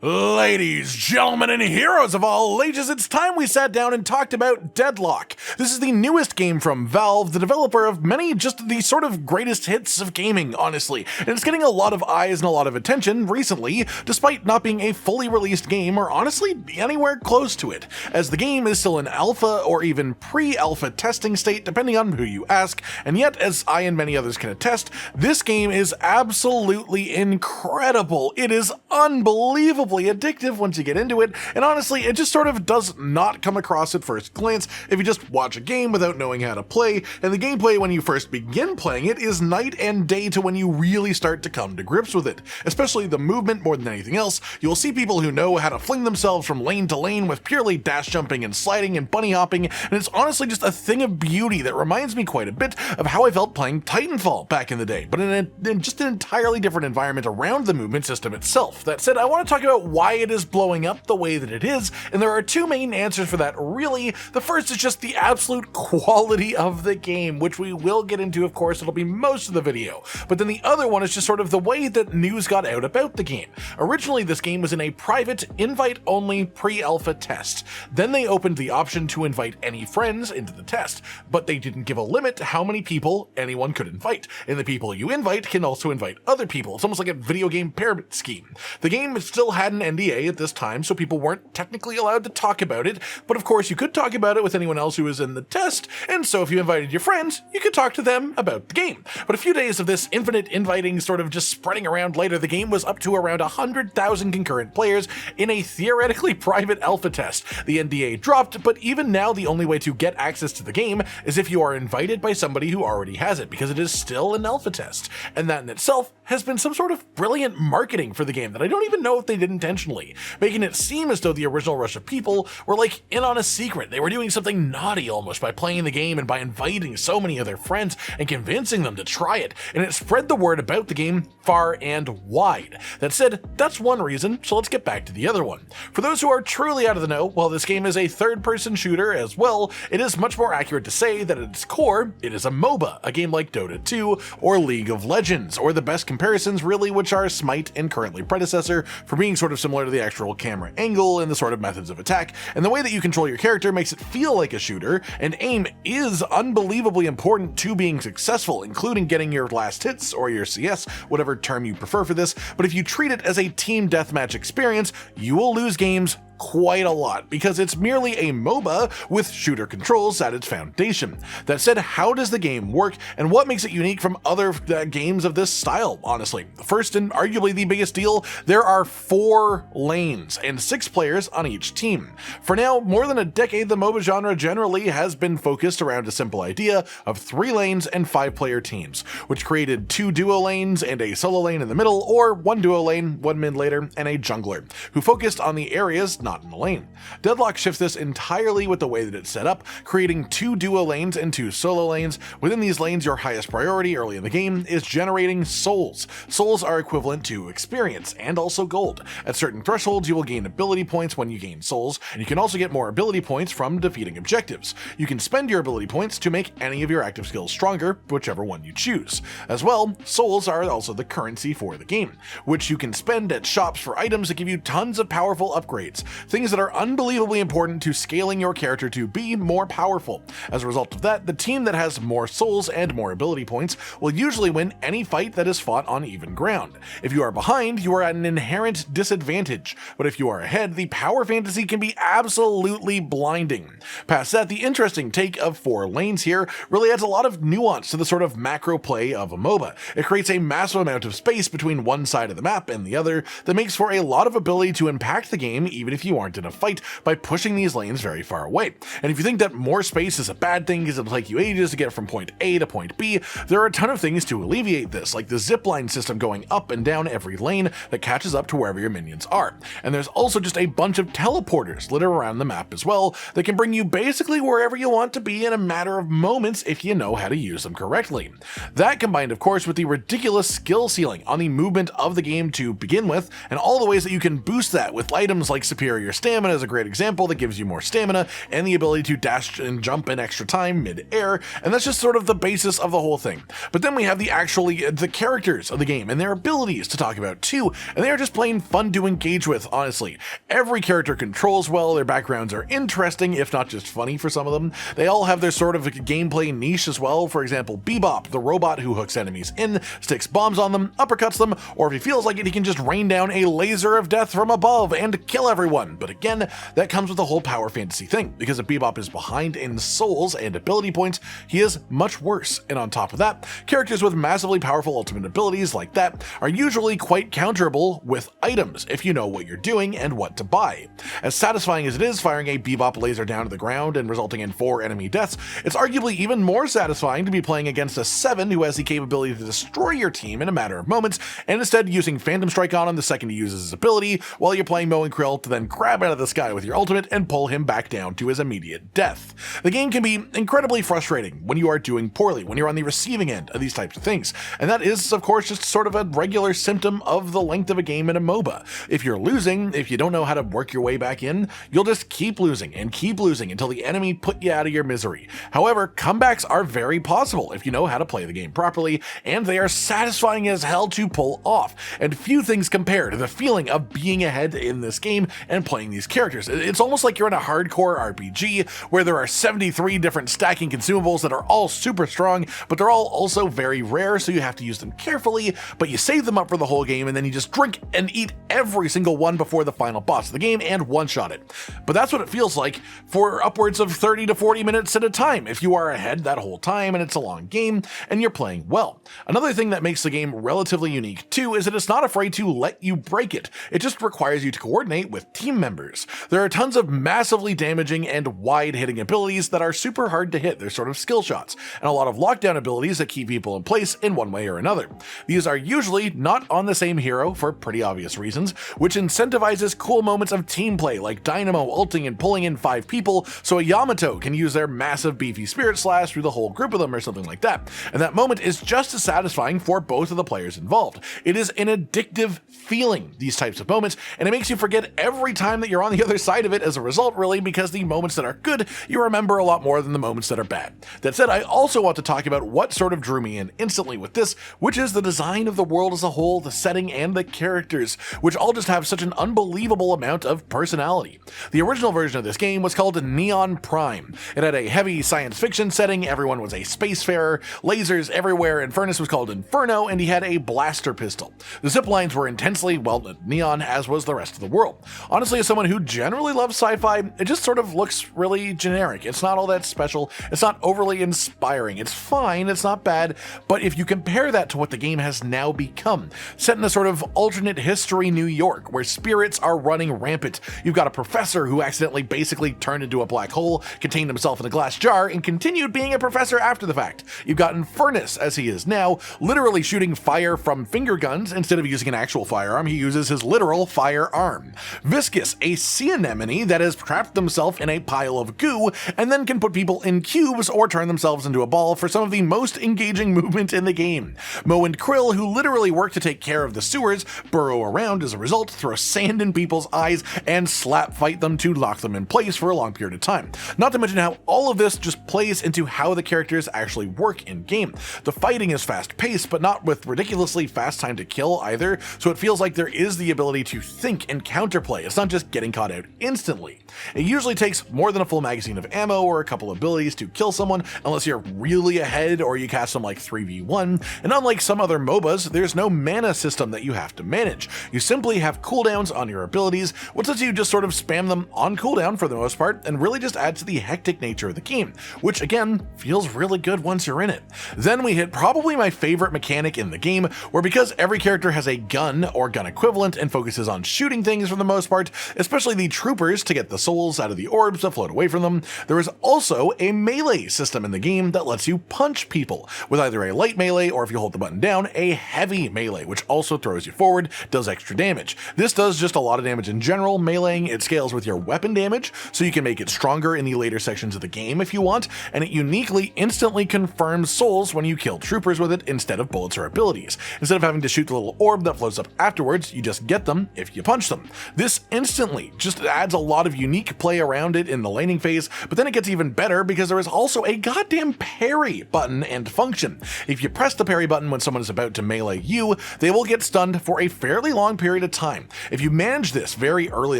Ladies, gentlemen, and heroes of all ages, it's time we sat down and talked about Deadlock. This is the newest game from Valve, the developer of many just the sort of greatest hits of gaming, honestly. And it's getting a lot of eyes and a lot of attention recently, despite not being a fully released game or honestly anywhere close to it, as the game is still in alpha or even pre-alpha testing state, depending on who you ask. And yet, as I and many others can attest, this game is absolutely incredible. It is unbelievable addictive once you get into it, and honestly, it just sort of does not come across at first glance if you just watch a game without knowing how to play, and the gameplay when you first begin playing it is night and day to when you really start to come to grips with it, especially the movement more than anything else. You will see people who know how to fling themselves from lane to lane with purely dash jumping and sliding and bunny hopping, and it's honestly just a thing of beauty that reminds me quite a bit of how I felt playing Titanfall back in the day, but in just an entirely different environment around the movement system itself. That said, I want to talk about why it is blowing up the way that it is, and there are two main answers for that, really. The first is just the absolute quality of the game, which we will get into, of course. It'll be most of the video. But then the other one is just sort of the way that news got out about the game. Originally, this game was in a private, invite-only pre-alpha test. Then they opened the option to invite any friends into the test, but they didn't give a limit to how many people anyone could invite, and the people you invite can also invite other people. It's almost like a video game pyramid scheme. The game still had an NDA at this time, so people weren't technically allowed to talk about it, but of course you could talk about it with anyone else who was in the test, and so if you invited your friends, you could talk to them about the game. But a few days of this infinite inviting sort of just spreading around later, the game was up to around 100,000 concurrent players in a theoretically private alpha test. The NDA dropped, but even now the only way to get access to the game is if you are invited by somebody who already has it, because it is still an alpha test, and that in itself has been some sort of brilliant marketing for the game that I don't even know if they did intentionally, making it seem as though the original rush of people were like in on a secret. They were doing something naughty almost by playing the game and by inviting so many of their friends and convincing them to try it, and it spread the word about the game far and wide. That said, that's one reason, so let's get back to the other one. For those who are truly out of the know, while this game is a third-person shooter as well, it is much more accurate to say that at its core, it is a MOBA, a game like Dota 2 or League of Legends, or the best comparisons really, which are Smite and currently Predecessor, for being sort of similar to the actual camera angle and the sort of methods of attack, and the way that you control your character makes it feel like a shooter, and aim is unbelievably important to being successful, including getting your last hits or your CS, whatever term you prefer for this. But if you treat it as a team deathmatch experience, you will lose games quite a lot, because it's merely a MOBA with shooter controls at its foundation. That said, how does the game work, and what makes it unique from other games of this style, honestly? First, and arguably the biggest deal, there are 4 lanes and 6 players on each team. For now, more than a decade, the MOBA genre generally has been focused around a simple idea of 3 lanes and 5-player teams, which created 2 duo lanes and a solo lane in the middle, or 1 duo lane, 1 mid laner, and a jungler, who focused on the areas not in the lane. Deadlock shifts this entirely with the way that it's set up, creating 2 duo lanes and 2 solo lanes. Within these lanes, your highest priority early in the game is generating souls. Souls are equivalent to experience and also gold. At certain thresholds, you will gain ability points when you gain souls, and you can also get more ability points from defeating objectives. You can spend your ability points to make any of your active skills stronger, whichever one you choose. As well, souls are also the currency for the game, which you can spend at shops for items that give you tons of powerful upgrades, things that are unbelievably important to scaling your character to be more powerful. As a result of that, the team that has more souls and more ability points will usually win any fight that is fought on even ground. If you are behind, you are at an inherent disadvantage, but if you are ahead, the power fantasy can be absolutely blinding. Past that, the interesting take of 4 lanes here really adds a lot of nuance to the sort of macro play of a MOBA. It creates a massive amount of space between one side of the map and the other that makes for a lot of ability to impact the game even if you aren't in a fight, by pushing these lanes very far away. And if you think that more space is a bad thing because it'll take you ages to get from point A to point B, there are a ton of things to alleviate this, like the zipline system going up and down every lane that catches up to wherever your minions are. And there's also just a bunch of teleporters littered around the map as well that can bring you basically wherever you want to be in a matter of moments if you know how to use them correctly. That combined, of course, with the ridiculous skill ceiling on the movement of the game to begin with, and all the ways that you can boost that with items like superior Here, your stamina is a great example that gives you more stamina and the ability to dash and jump in extra time mid-air, and that's just sort of the basis of the whole thing. But then we have the characters of the game and their abilities to talk about too, and they are just plain fun to engage with, honestly. Every character controls well, their backgrounds are interesting, if not just funny for some of them. They all have their sort of gameplay niche as well. For example, Bebop, the robot who hooks enemies in, sticks bombs on them, uppercuts them, or if he feels like it, he can just rain down a laser of death from above and kill everyone. But again, that comes with the whole power fantasy thing, because if Bebop is behind in souls and ability points, he is much worse. And on top of that, characters with massively powerful ultimate abilities like that are usually quite counterable with items if you know what you're doing and what to buy. As satisfying as it is firing a Bebop laser down to the ground and resulting in 4 enemy deaths, it's arguably even more satisfying to be playing against a 7 who has the capability to destroy your team in a matter of moments, and instead using Phantom Strike on him the second he uses his ability, while you're playing Mo and Krill to then grab out of the sky with your ultimate and pull him back down to his immediate death. The game can be incredibly frustrating when you are doing poorly, when you're on the receiving end of these types of things, and that is of course just sort of a regular symptom of the length of a game in a MOBA. If you're losing, if you don't know how to work your way back in, you'll just keep losing until the enemy put you out of your misery. However, comebacks are very possible if you know how to play the game properly, and they are satisfying as hell to pull off, and few things compare to the feeling of being ahead in this game and playing these characters. It's almost like you're in a hardcore RPG where there are 73 different stacking consumables that are all super strong, but they're all also very rare, so you have to use them carefully, but you save them up for the whole game, and then you just drink and eat every single one before the final boss of the game and one-shot it. But that's what it feels like for upwards of 30 to 40 minutes at a time if you are ahead that whole time and it's a long game and you're playing well. Another thing that makes the game relatively unique too is that it's not afraid to let you break it. It just requires you to coordinate with team members. There are tons of massively damaging and wide-hitting abilities that are super hard to hit. They're sort of skill shots, and a lot of lockdown abilities that keep people in place in one way or another. These are usually not on the same hero for pretty obvious reasons, which incentivizes cool moments of team play like Dynamo ulting and pulling in 5 people so a Yamato can use their massive beefy spirit slash through the whole group of them or something like that. And that moment is just as satisfying for both of the players involved. It is an addictive feeling, these types of moments, and it makes you forget every time that you're on the other side of it as a result, really, because the moments that are good, you remember a lot more than the moments that are bad. That said, I also want to talk about what sort of drew me in instantly with this, which is the design of the world as a whole, the setting, and the characters, which all just have such an unbelievable amount of personality. The original version of this game was called Neon Prime. It had a heavy science fiction setting, everyone was a spacefarer, lasers everywhere, and Furnace was called Inferno, and he had a blaster pistol. The zip lines were intensely, well, neon, as was the rest of the world. Honestly, as someone who generally loves sci-fi, it just sort of looks really generic. It's not all that special, it's not overly inspiring, it's fine, it's not bad, but if you compare that to what the game has now become, set in a sort of alternate history New York, where spirits are running rampant, you've got a professor who accidentally basically turned into a black hole, contained himself in a glass jar, and continued being a professor after the fact. You've got Furnace, as he is now, literally shooting fire from finger guns. Instead of using an actual firearm, he uses his literal firearm. Viscous, a sea anemone that has trapped themselves in a pile of goo, and then can put people in cubes or turn themselves into a ball for some of the most engaging movement in the game. Mo and Krill, who literally work to take care of the sewers, burrow around as a result, throw sand in people's eyes, and slap fight them to lock them in place for a long period of time. Not to mention how all of this just plays into how the characters actually work in game. The fighting is fast paced, but not with ridiculously fast time to kill either, so it feels like there is the ability to think and counterplay. It's not just getting caught out instantly. It usually takes more than a full magazine of ammo or a couple abilities to kill someone, unless you're really ahead or you cast them like 3v1, and unlike some other MOBAs, there's no mana system that you have to manage. You simply have cooldowns on your abilities, which lets you just sort of spam them on cooldown for the most part, and really just adds to the hectic nature of the game, which again, feels really good once you're in it. Then we hit probably my favorite mechanic in the game, where because every character has a gun or gun equivalent and focuses on shooting things for the most part, especially the troopers to get the souls out of the orbs that float away from them, there is also a melee system in the game that lets you punch people, with either a light melee or if you hold the button down, a heavy melee, which also throws you forward, does extra damage. This does just a lot of damage in general. Meleeing, it scales with your weapon damage, so you can make it stronger in the later sections of the game if you want, and it uniquely instantly confirms souls when you kill troopers with it instead of bullets or abilities. Instead of having to shoot the little orb that floats up afterwards, you just get them if you punch them. This instantly. Just adds a lot of unique play around it in the laning phase, but then it gets even better because there is also a goddamn parry button and function. If you press the parry button when someone is about to melee you, they will get stunned for a fairly long period of time. If you manage this very early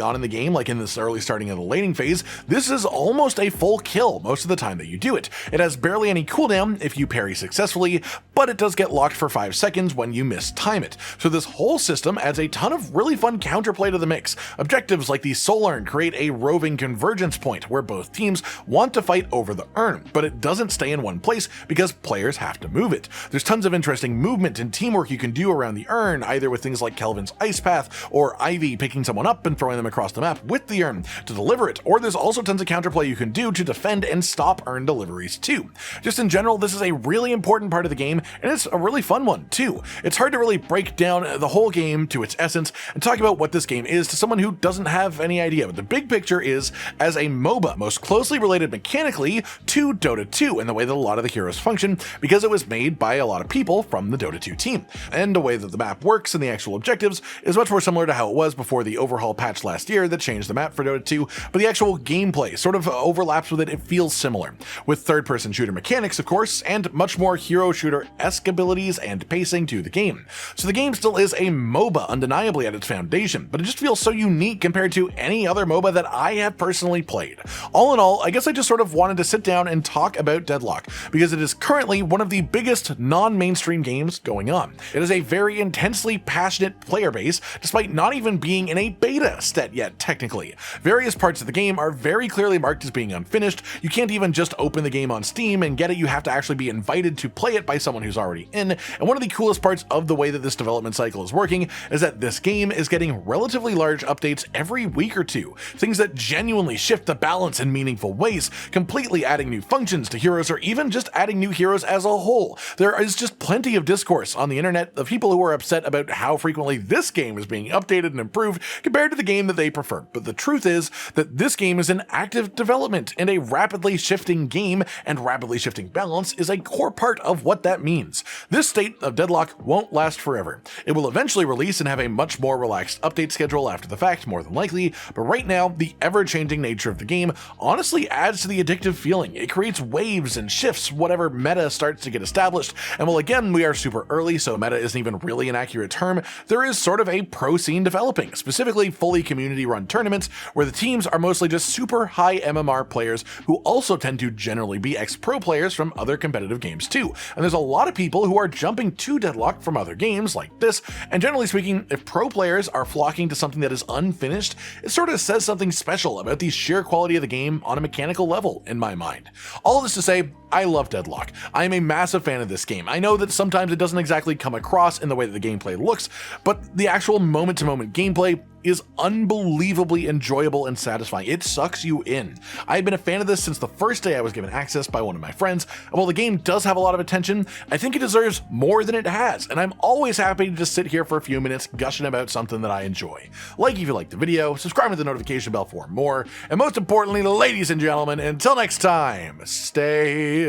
on in the game, like in this early starting of the laning phase, this is almost a full kill most of the time that you do it. It has barely any cooldown if you parry successfully, but it does get locked for 5 seconds when you mistime it. So this whole system adds a ton of really fun counterplay to the mix. Objectives like the Soul Urn create a roving convergence point where both teams want to fight over the urn, but it doesn't stay in one place because players have to move it. There's tons of interesting movement and teamwork you can do around the urn, either with things like Kelvin's Ice Path or Ivy picking someone up and throwing them across the map with the urn to deliver it, or there's also tons of counterplay you can do to defend and stop urn deliveries too. Just in general, this is a really important part of the game, and it's a really fun one too. It's hard to really break down the whole game to its essence and talk about what this game is to someone who doesn't have any idea, but the big picture is as a MOBA, most closely related mechanically to Dota 2 and the way that a lot of the heroes function, because it was made by a lot of people from the Dota 2 team. And the way that the map works and the actual objectives is much more similar to how it was before the overhaul patch last year that changed the map for Dota 2, but the actual gameplay sort of overlaps with it. It feels similar, with third-person shooter mechanics, of course, and much more hero shooter-esque abilities and pacing to the game. So the game still is a MOBA, undeniably at its foundation, but it just feels so unique compared to any other MOBA that I have personally played. All in all, I guess I just sort of wanted to sit down and talk about Deadlock, because it is currently one of the biggest non-mainstream games going on. It has a very intensely passionate player base, despite not even being in a beta state yet, technically. Various parts of the game are very clearly marked as being unfinished. You can't even just open the game on Steam and get it, you have to actually be invited to play it by someone who's already in. And one of the coolest parts of the way that this development cycle is working is that this game is getting relatively large updates every week or two, things that genuinely shift the balance in meaningful ways, completely adding new functions to heroes or even just adding new heroes as a whole. There is just plenty of discourse on the internet of people who are upset about how frequently this game is being updated and improved compared to the game that they prefer. But the truth is that this game is in active development, and a rapidly shifting game and rapidly shifting balance is a core part of what that means. This state of Deadlock won't last forever. It will eventually release and have a much more relaxed update schedule after the fact, more than likely, but right now, the ever-changing nature of the game honestly adds to the addictive feeling. It creates waves and shifts whatever meta starts to get established, and while again we are super early, so meta isn't even really an accurate term, there is sort of a pro scene developing, specifically fully community-run tournaments where the teams are mostly just super high MMR players who also tend to generally be ex-pro players from other competitive games too. And there's a lot of people who are jumping to Deadlock from other games like this, and generally speaking, if pro players are flocking to something that is unfinished, it sort of says something special about the sheer quality of the game on a mechanical level, in my mind. All this to say, I love Deadlock. I am a massive fan of this game. I know that sometimes it doesn't exactly come across in the way that the gameplay looks, but the actual moment-to-moment gameplay is unbelievably enjoyable and satisfying. It sucks you in. I've been a fan of this since the first day I was given access by one of my friends, and while the game does have a lot of attention, I think it deserves more than it has, and I'm always happy to just sit here for a few minutes gushing about something that I enjoy. Like if you liked the video, subscribe to the notification bell for more, and most importantly, ladies and gentlemen, until next time, stay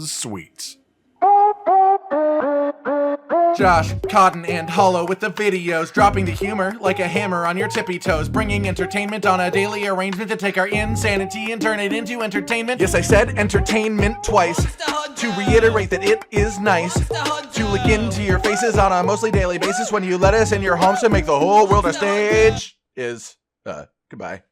sweet. Josh, Cotton, and Hollow with the videos, dropping the humor like a hammer on your tippy toes, bringing entertainment on a daily arrangement to take our insanity and turn it into entertainment. Yes, I said entertainment twice, to reiterate that it is nice to look into your faces on a mostly daily basis when you let us in your homes to make the whole world a stage. Goodbye.